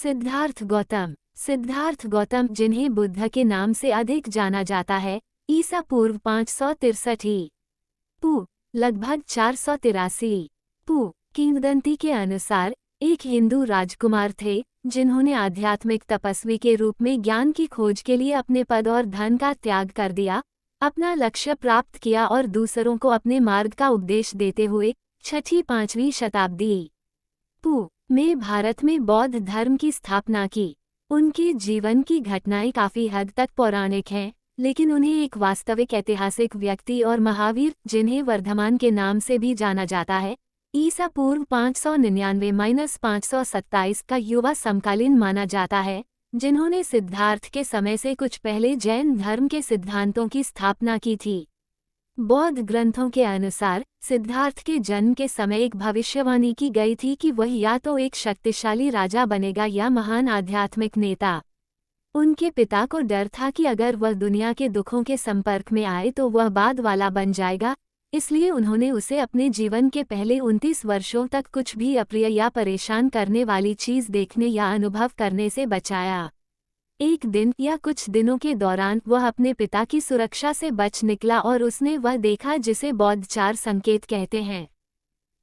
सिद्धार्थ गौतम। सिद्धार्थ गौतम, जिन्हें बुद्ध के नाम से अधिक जाना जाता है, ईसा पूर्व 563 पू लगभग 483 पू किंवदंती के अनुसार एक हिंदू राजकुमार थे जिन्होंने आध्यात्मिक तपस्वी के रूप में ज्ञान की खोज के लिए अपने पद और धन का त्याग कर दिया, अपना लक्ष्य प्राप्त किया और दूसरों को अपने मार्ग का उपदेश देते हुए 6वीं-5वीं शताब्दी पू में भारत में बौद्ध धर्म की स्थापना की। उनके जीवन की घटनाएं काफी हद तक पौराणिक हैं, लेकिन उन्हें एक वास्तविक ऐतिहासिक व्यक्ति और महावीर, जिन्हें वर्धमान के नाम से भी जाना जाता है, ईसा पूर्व 599-527 का युवा समकालीन माना जाता है, जिन्होंने सिद्धार्थ के समय से कुछ पहले जैन धर्म के सिद्धांतों की स्थापना की थी। बौद्ध ग्रंथों के अनुसार सिद्धार्थ के जन्म के समय एक भविष्यवाणी की गई थी कि वह या तो एक शक्तिशाली राजा बनेगा या महान आध्यात्मिक नेता। उनके पिता को डर था कि अगर वह दुनिया के दुखों के संपर्क में आए तो वह बाद वाला बन जाएगा, इसलिए उन्होंने उसे अपने जीवन के पहले 29 वर्षों तक कुछ भी अप्रिय या परेशान करने वाली चीज देखने या अनुभव करने से बचाया। एक दिन या कुछ दिनों के दौरान वह अपने पिता की सुरक्षा से बच निकला और उसने वह देखा जिसे बौद्ध चार संकेत कहते हैं।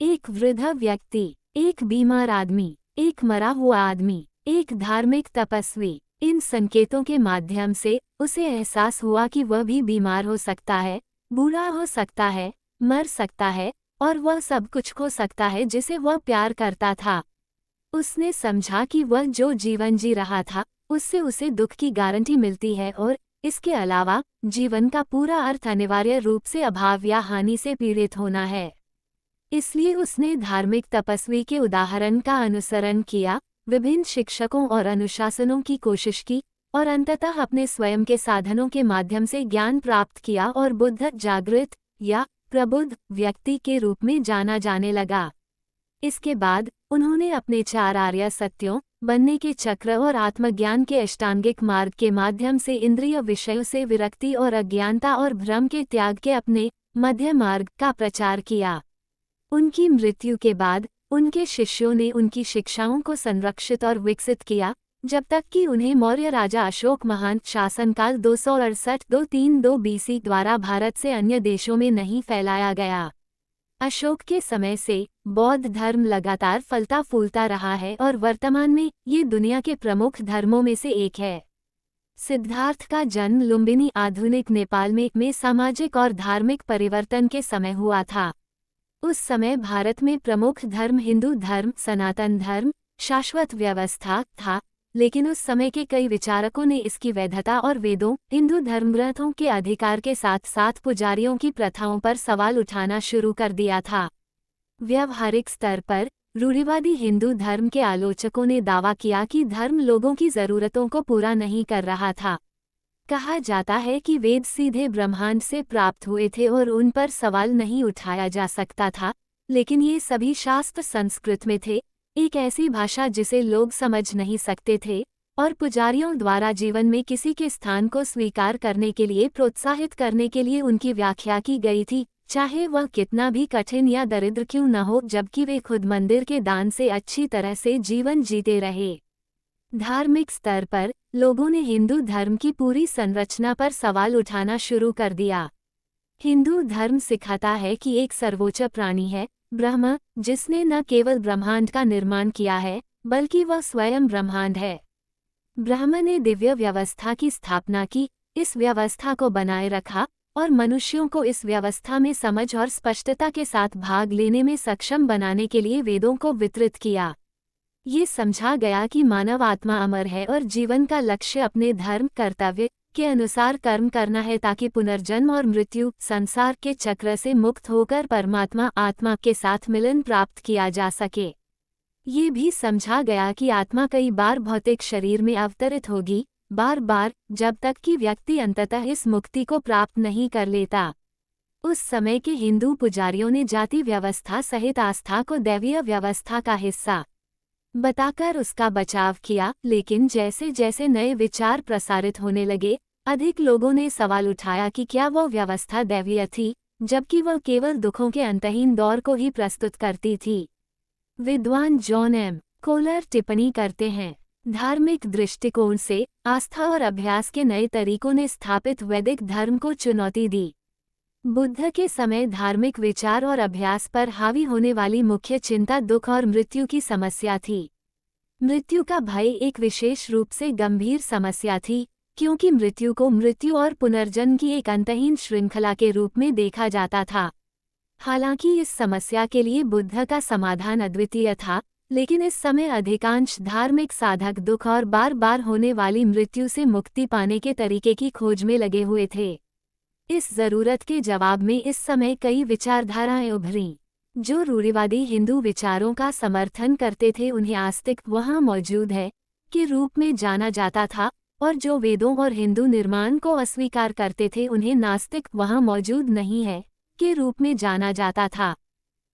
एक वृद्ध व्यक्ति, एक बीमार आदमी, एक मरा हुआ आदमी, एक धार्मिक तपस्वी। इन संकेतों के माध्यम से उसे एहसास हुआ कि वह भी बीमार हो सकता है, बूढ़ा हो सकता है, मर सकता है और वह सब कुछ खो सकता है जिसे वह प्यार करता था। उसने समझा कि वह जो जीवन जी रहा था उससे उसे दुख की गारंटी मिलती है और इसके अलावा जीवन का पूरा अर्थ अनिवार्य रूप से अभाव या हानि से पीड़ित होना है। इसलिए उसने धार्मिक तपस्वी के उदाहरण का अनुसरण किया, विभिन्न शिक्षकों और अनुशासनों की कोशिश की और अंततः अपने स्वयं के साधनों के माध्यम से ज्ञान प्राप्त किया और बुद्ध जागृत या प्रबुद्ध व्यक्ति के रूप में जाना जाने लगा। इसके बाद उन्होंने अपने 4 आर्य सत्यों, बनने के चक्र और आत्मज्ञान के अष्टांगिक मार्ग के माध्यम से इंद्रिय विषयों से विरक्ति और अज्ञानता और भ्रम के त्याग के अपने मध्य मार्ग का प्रचार किया। उनकी मृत्यु के बाद उनके शिष्यों ने उनकी शिक्षाओं को संरक्षित और विकसित किया, जब तक कि उन्हें मौर्य राजा अशोक महान शासनकाल 268-232 बीसी द्वारा भारत से अन्य देशों में नहीं फैलाया गया। अशोक के समय से बौद्ध धर्म लगातार फलता फूलता रहा है और वर्तमान में ये दुनिया के प्रमुख धर्मों में से एक है। सिद्धार्थ का जन्म लुम्बिनी आधुनिक नेपाल में सामाजिक और धार्मिक परिवर्तन के समय हुआ था। उस समय भारत में प्रमुख धर्म हिंदू धर्म, सनातन धर्म, शाश्वत व्यवस्था था, लेकिन उस समय के कई विचारकों ने इसकी वैधता और वेदों, हिंदू धर्मग्रंथों के अधिकार के साथ साथ पुजारियों की प्रथाओं पर सवाल उठाना शुरू कर दिया था। व्यावहारिक स्तर पर रूढ़िवादी हिंदू धर्म के आलोचकों ने दावा किया कि धर्म लोगों की जरूरतों को पूरा नहीं कर रहा था। कहा जाता है कि वेद सीधे ब्रह्मांड से प्राप्त हुए थे और उन पर सवाल नहीं उठाया जा सकता था, लेकिन ये सभी शास्त्र संस्कृत में थे, एक ऐसी भाषा जिसे लोग समझ नहीं सकते थे, और पुजारियों द्वारा जीवन में किसी के स्थान को स्वीकार करने के लिए प्रोत्साहित करने के लिए उनकी व्याख्या की गई थी, चाहे वह कितना भी कठिन या दरिद्र क्यों न हो, जबकि वे खुद मंदिर के दान से अच्छी तरह से जीवन जीते रहे। धार्मिक स्तर पर लोगों ने हिंदू धर्म की पूरी संरचना पर सवाल उठाना शुरू कर दिया। हिंदू धर्म सिखाता है कि एक सर्वोच्च प्राणी है, ब्रह्म, जिसने न केवल ब्रह्मांड का निर्माण किया है, बल्कि वह स्वयं ब्रह्मांड है। ब्रह्म ने दिव्य व्यवस्था की स्थापना की, इस व्यवस्था को बनाए रखा और मनुष्यों को इस व्यवस्था में समझ और स्पष्टता के साथ भाग लेने में सक्षम बनाने के लिए वेदों को वितरित किया। ये समझा गया कि मानव आत्मा अमर है और जीवन का लक्ष्य अपने धर्म कर्तव्य के अनुसार कर्म करना है, ताकि पुनर्जन्म और मृत्यु संसार के चक्र से मुक्त होकर परमात्मा आत्मा के साथ मिलन प्राप्त किया जा सके। ये भी समझा गया कि आत्मा कई बार भौतिक शरीर में अवतरित होगी, बार बार, जब तक कि व्यक्ति अंततः इस मुक्ति को प्राप्त नहीं कर लेता। उस समय के हिंदू पुजारियों ने जाति व्यवस्था सहित आस्था को दैवीय व्यवस्था का हिस्सा बताकर उसका बचाव किया, लेकिन जैसे जैसे नए विचार प्रसारित होने लगे, अधिक लोगों ने सवाल उठाया कि क्या वह व्यवस्था दैवीय थी, जबकि वह केवल दुखों के अंतहीन दौर को ही प्रस्तुत करती थी। विद्वान जॉन एम. कोलर टिप्पणी करते हैं, धार्मिक दृष्टिकोण से आस्था और अभ्यास के नए तरीकों ने स्थापित वैदिक धर्म को चुनौती दी। बुद्ध के समय धार्मिक विचार और अभ्यास पर हावी होने वाली मुख्य चिंता दुख और मृत्यु की समस्या थी। मृत्यु का भय एक विशेष रूप से गंभीर समस्या थी, क्योंकि मृत्यु को मृत्यु और पुनर्जन्म की एक अंतहीन श्रृंखला के रूप में देखा जाता था। हालांकि इस समस्या के लिए बुद्ध का समाधान अद्वितीय था, लेकिन इस समय अधिकांश धार्मिक साधक दुख और बार बार होने वाली मृत्यु से मुक्ति पाने के तरीके की खोज में लगे हुए थे। इस जरूरत के जवाब में इस समय कई विचारधाराएं उभरीं। जो रूढ़िवादी हिंदू विचारों का समर्थन करते थे उन्हें आस्तिक वहाँ मौजूद है के रूप में जाना जाता था, और जो वेदों और हिंदू निर्माण को अस्वीकार करते थे उन्हें नास्तिक वहाँ मौजूद नहीं है के रूप में जाना जाता था।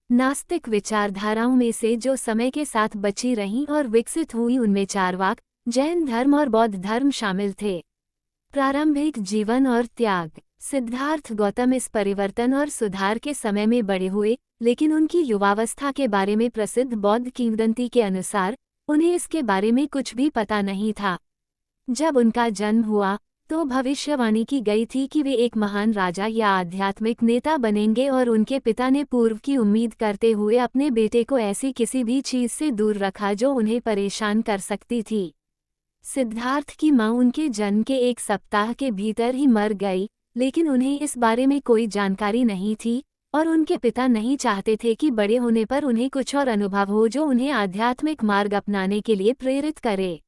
नास्तिक विचारधाराओं में से जो समय के साथ बची रहीं और विकसित हुई उनमें चारवाक, जैन धर्म और बौद्ध धर्म शामिल थे। प्रारंभिक जीवन और त्याग। सिद्धार्थ गौतम इस परिवर्तन और सुधार के समय में बड़े हुए, लेकिन उनकी युवावस्था के बारे में प्रसिद्ध बौद्ध किंवदंती के अनुसार उन्हें इसके बारे में कुछ भी पता नहीं था। जब उनका जन्म हुआ तो भविष्यवाणी की गई थी कि वे एक महान राजा या आध्यात्मिक नेता बनेंगे, और उनके पिता ने पूर्व की उम्मीद करते हुए अपने बेटे को ऐसी किसी भी चीज से दूर रखा जो उन्हें परेशान कर सकती थी। सिद्धार्थ की मां उनके जन्म के एक सप्ताह के भीतर ही मर गई, लेकिन उन्हें इस बारे में कोई जानकारी नहीं थी, और उनके पिता नहीं चाहते थे कि बड़े होने पर उन्हें कुछ और अनुभव हो जो उन्हें आध्यात्मिक मार्ग अपनाने के लिए प्रेरित करे।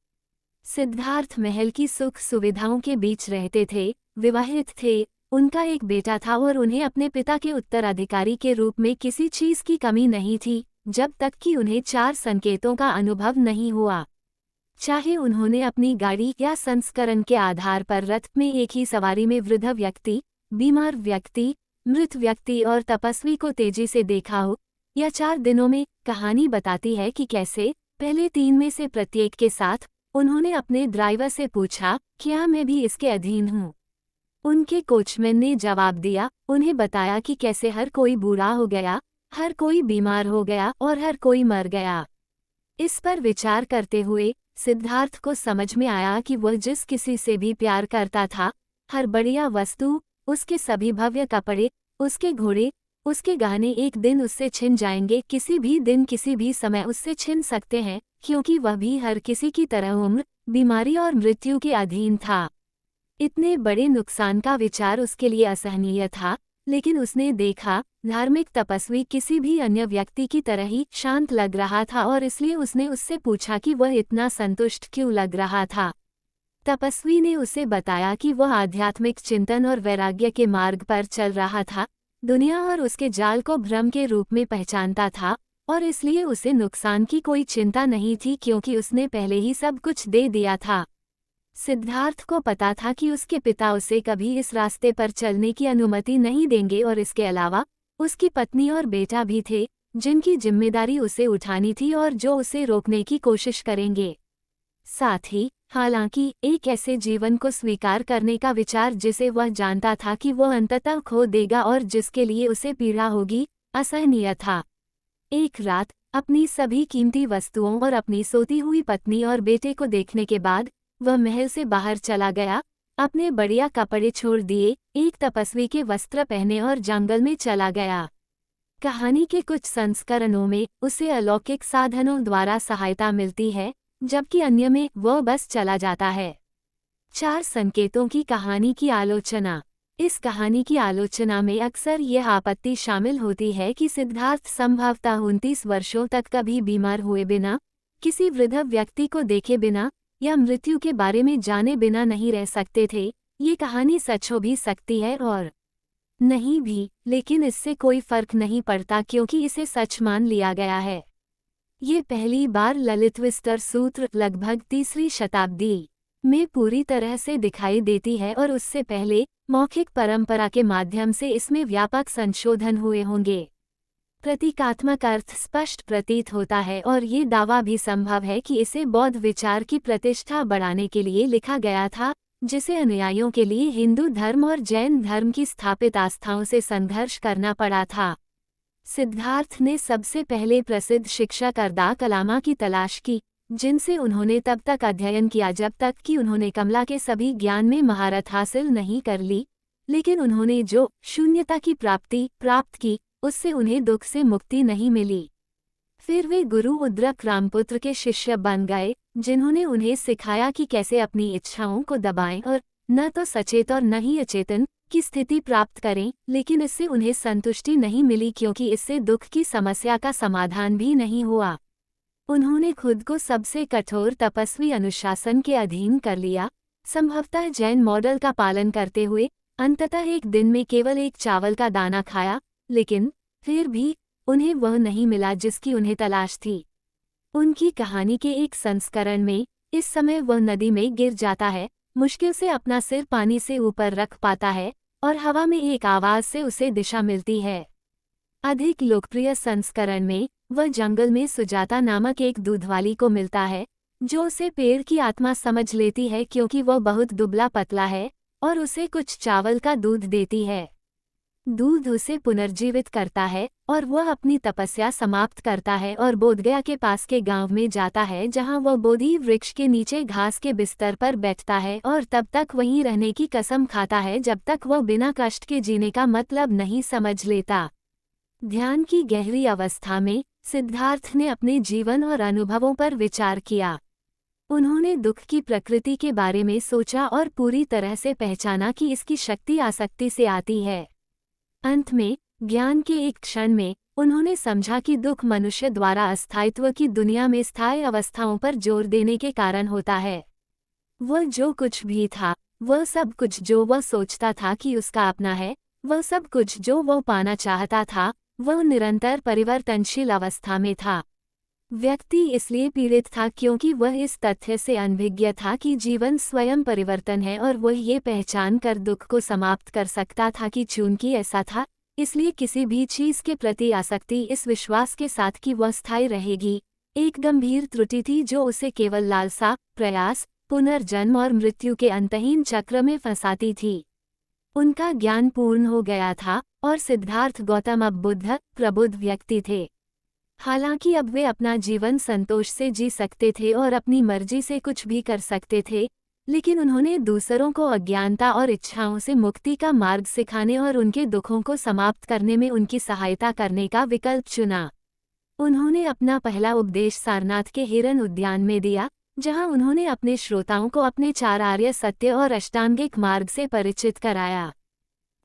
सिद्धार्थ महल की सुख सुविधाओं के बीच रहते थे, विवाहित थे, उनका एक बेटा था और उन्हें अपने पिता के उत्तराधिकारी के रूप में किसी चीज की कमी नहीं थी, जब तक कि उन्हें 4 संकेतों का अनुभव नहीं हुआ। चाहे उन्होंने अपनी गाड़ी या संस्करण के आधार पर रथ में एक ही सवारी में वृद्ध व्यक्ति, बीमार व्यक्ति, मृत व्यक्ति और तपस्वी को तेजी से देखा हो, या 4 दिनों में, कहानी बताती है कि कैसे पहले 3 में से प्रत्येक के साथ उन्होंने अपने ड्राइवर से पूछा, क्या मैं भी इसके अधीन हूँ? उनके कोचमैन ने जवाब दिया, उन्हें बताया कि कैसे हर कोई बूढ़ा हो गया, हर कोई बीमार हो गया और हर कोई मर गया। इस पर विचार करते हुए सिद्धार्थ को समझ में आया कि वह जिस किसी से भी प्यार करता था, हर बढ़िया वस्तु, उसके सभी भव्य कपड़े, उसके घोड़े, उसके गहने एक दिन उससे छिन जाएंगे, किसी भी दिन किसी भी समय उससे छिन सकते हैं, क्योंकि वह भी हर किसी की तरह उम्र, बीमारी और मृत्यु के अधीन था। इतने बड़े नुकसान का विचार उसके लिए असहनीय था, लेकिन उसने देखा धार्मिक तपस्वी किसी भी अन्य व्यक्ति की तरह ही शांत लग रहा था, और इसलिए उसने उससे पूछा कि वह इतना संतुष्ट क्यों लग रहा था। तपस्वी ने उसे बताया कि वह आध्यात्मिक चिंतन और वैराग्य के मार्ग पर चल रहा था, दुनिया और उसके जाल को भ्रम के रूप में पहचानता था, और इसलिए उसे नुकसान की कोई चिंता नहीं थी क्योंकि उसने पहले ही सब कुछ दे दिया था। सिद्धार्थ को पता था कि उसके पिता उसे कभी इस रास्ते पर चलने की अनुमति नहीं देंगे, और इसके अलावा उसकी पत्नी और बेटा भी थे जिनकी जिम्मेदारी उसे उठानी थी और जो उसे रोकने की कोशिश करेंगे। साथ ही हालांकि एक ऐसे जीवन को स्वीकार करने का विचार जिसे वह जानता था कि वह अंततः खो देगा और जिसके लिए उसे पीड़ा होगी, असहनीय था। एक रात अपनी सभी कीमती वस्तुओं और अपनी सोती हुई पत्नी और बेटे को देखने के बाद वह महल से बाहर चला गया, अपने बढ़िया कपड़े छोड़ दिए, एक तपस्वी के वस्त्र पहने और जंगल में चला गया। कहानी के कुछ संस्करणों में उसे अलौकिक साधनों द्वारा सहायता मिलती है, जबकि अन्य में वह बस चला जाता है। 4 संकेतों की कहानी की आलोचना। इस कहानी की आलोचना में अक्सर यह आपत्ति शामिल होती है कि सिद्धार्थ संभवतः 29 वर्षों तक कभी बीमार हुए बिना, किसी वृद्ध व्यक्ति को देखे बिना या मृत्यु के बारे में जाने बिना नहीं रह सकते थे। ये कहानी सच हो भी सकती है और नहीं भी, लेकिन इससे कोई फर्क नहीं पड़ता क्योंकि इसे सच मान लिया गया है। ये पहली बार ललित विस्तर सूत्र लगभग 3वीं शताब्दी में पूरी तरह से दिखाई देती है, और उससे पहले मौखिक परंपरा के माध्यम से इसमें व्यापक संशोधन हुए होंगे। प्रतीकात्मक अर्थ स्पष्ट प्रतीत होता है, और ये दावा भी संभव है कि इसे बौद्ध विचार की प्रतिष्ठा बढ़ाने के लिए लिखा गया था, जिसे अनुयायियों के लिए हिंदू धर्म और जैन धर्म की स्थापित आस्थाओं से संघर्ष करना पड़ा था। सिद्धार्थ ने सबसे पहले प्रसिद्ध शिक्षक अर्दा कलामा की तलाश की, जिनसे उन्होंने तब तक अध्ययन किया जब तक कि उन्होंने कमला के सभी ज्ञान में महारत हासिल नहीं कर ली, लेकिन उन्होंने जो शून्यता की प्राप्त की, उससे उन्हें दुख से मुक्ति नहीं मिली। फिर वे गुरु उद्रक रामपुत्र के शिष्य बन गए, जिन्होंने उन्हें सिखाया कि कैसे अपनी इच्छाओं को दबाएं और न तो सचेत और न ही अचेतन की स्थिति प्राप्त करें, लेकिन इससे उन्हें संतुष्टि नहीं मिली क्योंकि इससे दुख की समस्या का समाधान भी नहीं हुआ। उन्होंने खुद को सबसे कठोर तपस्वी अनुशासन के अधीन कर लिया, संभवतः जैन मॉडल का पालन करते हुए। अंततः एक दिन में केवल एक चावल का दाना खाया, लेकिन फिर भी उन्हें वह नहीं मिला जिसकी उन्हें तलाश थी। उनकी कहानी के एक संस्करण में इस समय वह नदी में गिर जाता है, मुश्किल से अपना सिर पानी से ऊपर रख पाता है और हवा में एक आवाज से उसे दिशा मिलती है। अधिक लोकप्रिय संस्करण में वह जंगल में सुजाता नामक एक दूधवाली को मिलता है, जो उसे पेड़ की आत्मा समझ लेती है क्योंकि वह बहुत दुबला पतला है और उसे कुछ चावल का दूध देती है। दूध उसे पुनर्जीवित करता है और वह अपनी तपस्या समाप्त करता है और बोधगया के पास के गांव में जाता है, जहां वह बोधि वृक्ष के नीचे घास के बिस्तर पर बैठता है और तब तक वहीं रहने की कसम खाता है जब तक वह बिना कष्ट के जीने का मतलब नहीं समझ लेता। ध्यान की गहरी अवस्था में सिद्धार्थ ने अपने जीवन और अनुभवों पर विचार किया। उन्होंने दुख की प्रकृति के बारे में सोचा और पूरी तरह से पहचाना कि इसकी शक्ति आसक्ति से आती है। अंत में ज्ञान के एक क्षण में उन्होंने समझा कि दुख मनुष्य द्वारा अस्थायित्व की दुनिया में स्थायी अवस्थाओं पर जोर देने के कारण होता है। वह जो कुछ भी था, वह सब कुछ जो वह सोचता था कि उसका अपना है, वह सब कुछ जो वह पाना चाहता था, वह निरंतर परिवर्तनशील अवस्था में था। व्यक्ति इसलिए पीड़ित था क्योंकि वह इस तथ्य से अनभिज्ञ था कि जीवन स्वयं परिवर्तन है और वह ये पहचान कर दुख को समाप्त कर सकता था कि चूंकि ऐसा था, इसलिए किसी भी चीज के प्रति आसक्ति इस विश्वास के साथ कि वह स्थायी रहेगी, एक गंभीर त्रुटि थी जो उसे केवल लालसा, प्रयास, पुनर्जन्म और मृत्यु के अंतहीन चक्र में फंसाती थी। उनका ज्ञान पूर्ण हो गया था और सिद्धार्थ गौतम अब बुद्ध, प्रबुद्ध व्यक्ति थे। हालांकि अब वे अपना जीवन संतोष से जी सकते थे और अपनी मर्जी से कुछ भी कर सकते थे, लेकिन उन्होंने दूसरों को अज्ञानता और इच्छाओं से मुक्ति का मार्ग सिखाने और उनके दुखों को समाप्त करने में उनकी सहायता करने का विकल्प चुना। उन्होंने अपना पहला उपदेश सारनाथ के हिरन उद्यान में दिया, जहां उन्होंने अपने श्रोताओं को अपने 4 आर्य सत्य और अष्टांगिक मार्ग से परिचित कराया।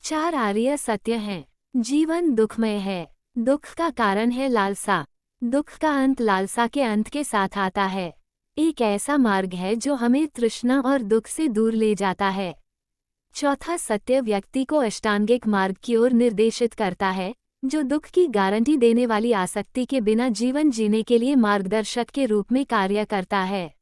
4 आर्य सत्य हैं। जीवन दुखमय है। दुख का कारण है लालसा। दुख का अंत लालसा के अंत के साथ आता है। एक ऐसा मार्ग है जो हमें तृष्णा और दुख से दूर ले जाता है। चौथा सत्य व्यक्ति को अष्टांगिक मार्ग की ओर निर्देशित करता है, जो दुख की गारंटी देने वाली आसक्ति के बिना जीवन जीने के लिए मार्गदर्शक के रूप में कार्य करता है।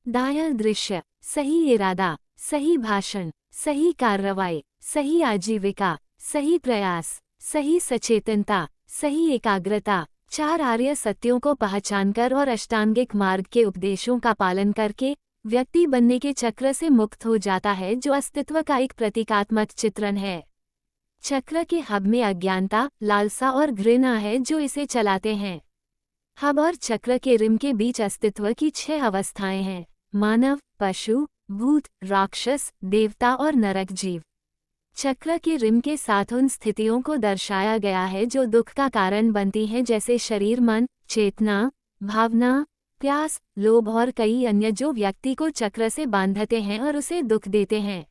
दायां दृश्य, सही इरादा, सही भाषण, सही कार्रवाई, सही आजीविका, सही प्रयास, सही सचेतनता, सही एकाग्रता, 4 आर्य सत्यों को पहचानकर और अष्टांगिक मार्ग के उपदेशों का पालन करके व्यक्ति बनने के चक्र से मुक्त हो जाता है, जो अस्तित्व का एक प्रतीकात्मक चित्रण है। चक्र के हब में अज्ञानता, लालसा और घृणा है जो इसे चलाते हैं। हब और चक्र के रिम के बीच अस्तित्व की 6 अवस्थाएं हैं: मानव, पशु, भूत, राक्षस, देवता और नरक जीव। चक्र के रिम के साथ उन स्थितियों को दर्शाया गया है जो दुख का कारण बनती हैं, जैसे शरीर, मन, चेतना, भावना, प्यास, लोभ और कई अन्य जो व्यक्ति को चक्र से बांधते हैं और उसे दुख देते हैं।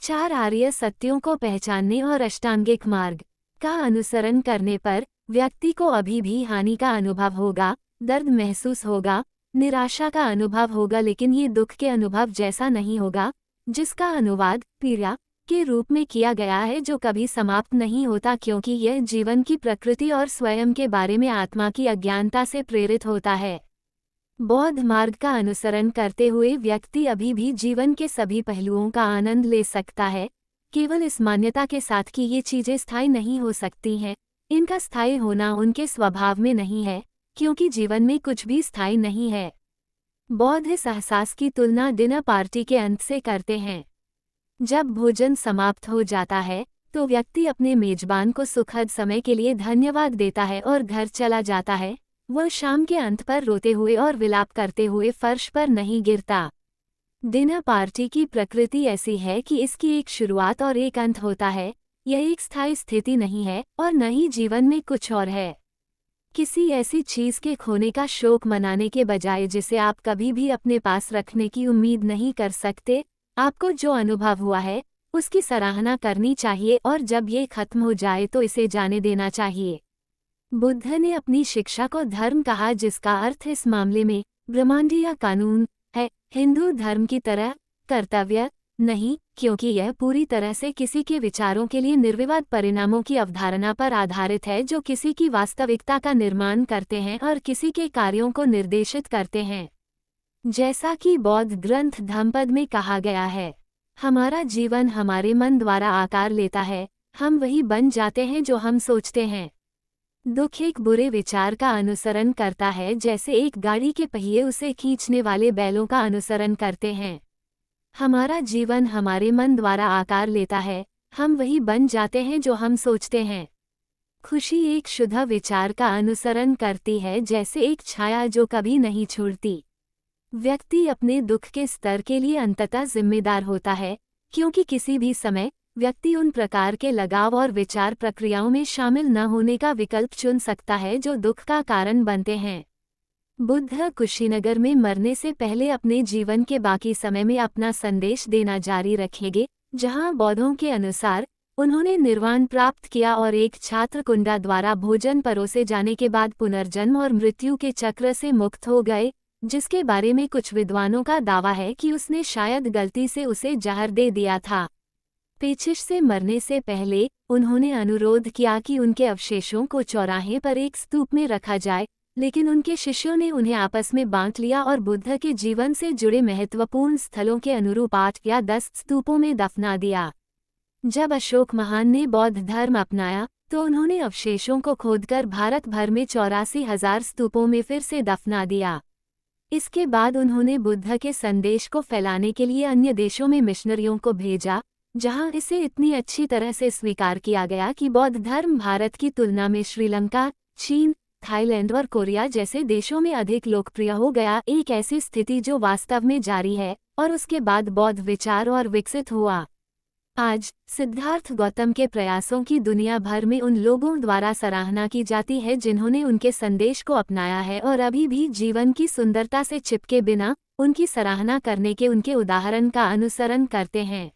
4 आर्य सत्यों को पहचानने और अष्टांगिक मार्ग का अनुसरण करने पर व्यक्ति को अभी भी हानि का अनुभव होगा, दर्द महसूस होगा, निराशा का अनुभव होगा, लेकिन ये दुख के अनुभव जैसा नहीं होगा जिसका अनुवाद पीड़ा के रूप में किया गया है, जो कभी समाप्त नहीं होता, क्योंकि यह जीवन की प्रकृति और स्वयं के बारे में आत्मा की अज्ञानता से प्रेरित होता है। बौद्ध मार्ग का अनुसरण करते हुए व्यक्ति अभी भी जीवन के सभी पहलुओं का आनंद ले सकता है, केवल इस मान्यता के साथ कि ये चीजें स्थायी नहीं हो सकती हैं। इनका स्थायी होना उनके स्वभाव में नहीं है, क्योंकि जीवन में कुछ भी स्थायी नहीं है। बौद्ध इस एहसास की तुलना डिनर पार्टी के अंत से करते हैं। जब भोजन समाप्त हो जाता है तो व्यक्ति अपने मेजबान को सुखद समय के लिए धन्यवाद देता है और घर चला जाता है, वह शाम के अंत पर रोते हुए और विलाप करते हुए फर्श पर नहीं गिरता। डिनर पार्टी की प्रकृति ऐसी है कि इसकी एक शुरुआत और एक अंत होता है। यह एक स्थायी स्थिति नहीं है और न ही जीवन में कुछ और है। किसी ऐसी चीज के खोने का शोक मनाने के बजाय जिसे आप कभी भी अपने पास रखने की उम्मीद नहीं कर सकते, आपको जो अनुभव हुआ है उसकी सराहना करनी चाहिए और जब ये खत्म हो जाए तो इसे जाने देना चाहिए। बुद्ध ने अपनी शिक्षा को धर्म कहा, जिसका अर्थ इस मामले में ब्रह्मांडीय कानून है, हिंदू धर्म की तरह कर्तव्य नहीं, क्योंकि यह पूरी तरह से किसी के विचारों के लिए निर्विवाद परिणामों की अवधारणा पर आधारित है जो किसी की वास्तविकता का निर्माण करते हैं और किसी के कार्यों को निर्देशित करते हैं। जैसा कि बौद्ध ग्रंथ धम्मपद में कहा गया है, हमारा जीवन हमारे मन द्वारा आकार लेता है, हम वही बन जाते हैं जो हम सोचते हैं। दुख एक बुरे विचार का अनुसरण करता है, जैसे एक गाड़ी के पहिए उसे खींचने वाले बैलों का अनुसरण करते हैं। हमारा जीवन हमारे मन द्वारा आकार लेता है, हम वही बन जाते हैं जो हम सोचते हैं। खुशी एक शुद्ध विचार का अनुसरण करती है, जैसे एक छाया जो कभी नहीं छूटती। व्यक्ति अपने दुख के स्तर के लिए अंततः जिम्मेदार होता है, क्योंकि किसी भी समय व्यक्ति उन प्रकार के लगाव और विचार प्रक्रियाओं में शामिल न होने का विकल्प चुन सकता है जो दुख का कारण बनते हैं। बुद्ध कुशीनगर में मरने से पहले अपने जीवन के बाकी समय में अपना संदेश देना जारी रखेंगे, जहां बौद्धों के अनुसार उन्होंने निर्वाण प्राप्त किया और एक छात्र कुंडा द्वारा भोजन परोसे जाने के बाद पुनर्जन्म और मृत्यु के चक्र से मुक्त हो गए, जिसके बारे में कुछ विद्वानों का दावा है कि उसने शायद गलती से उसे जहर दे दिया था। पेचिश से मरने से पहले उन्होंने अनुरोध किया कि उनके अवशेषों को चौराहे पर एक स्तूप में रखा जाए, लेकिन उनके शिष्यों ने उन्हें आपस में बांट लिया और बुद्ध के जीवन से जुड़े महत्वपूर्ण स्थलों के अनुरूप 8 या 10 स्तूपों में दफना दिया। जब अशोक महान ने बौद्ध धर्म अपनाया तो उन्होंने अवशेषों को खोदकर भारत भर में 84,000 स्तूपों में फिर से दफना दिया। इसके बाद उन्होंने बुद्ध के संदेश को फैलाने के लिए अन्य देशों में मिशनरियों को भेजा, जहां इसे इतनी अच्छी तरह से स्वीकार किया गया कि बौद्ध धर्म भारत की तुलना में श्रीलंका, चीन, थाईलैंड और कोरिया जैसे देशों में अधिक लोकप्रिय हो गया। एक ऐसी स्थिति जो वास्तव में जारी है और उसके बाद बौद्ध विचार और विकसित हुआ। आज सिद्धार्थ गौतम के प्रयासों की दुनिया भर में उन लोगों द्वारा सराहना की जाती है जिन्होंने उनके संदेश को अपनाया है और अभी भी जीवन की सुंदरता से चिपके बिना उनकी सराहना करने के उनके उदाहरण का अनुसरण करते हैं।